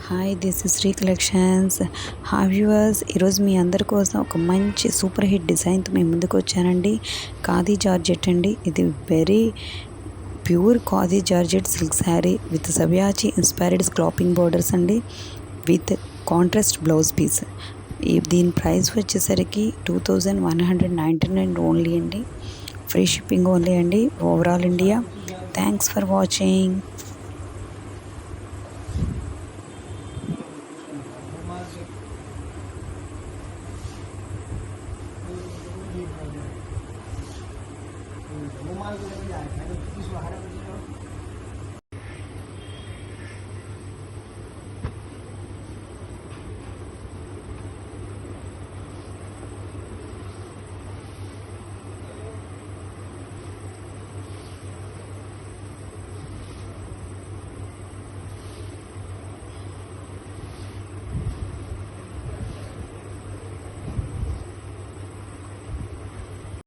Hi this is Shri collections. Viewers, ఈరోజు మీ అందరి కోసం ఒక మంచి సూపర్ హిట్ డిజైన్తో మేము ముందుకు వచ్చానండి. ఖాదీ జార్జెట్ అండి. ఇది very pure khadi georgette silk sari with సవ్యాచి ఇన్స్పైర్డ్ స్క్లాపింగ్ బోర్డర్స్ అండి, విత్ కాంట్రాస్ట్ బ్లౌజ్ పీస్. దీని ప్రైస్ వచ్చేసరికి 2199 ఓన్లీ అండి. ఫ్రీ షిప్పింగ్ ఓన్లీ అండి, overall India. Thanks for watching.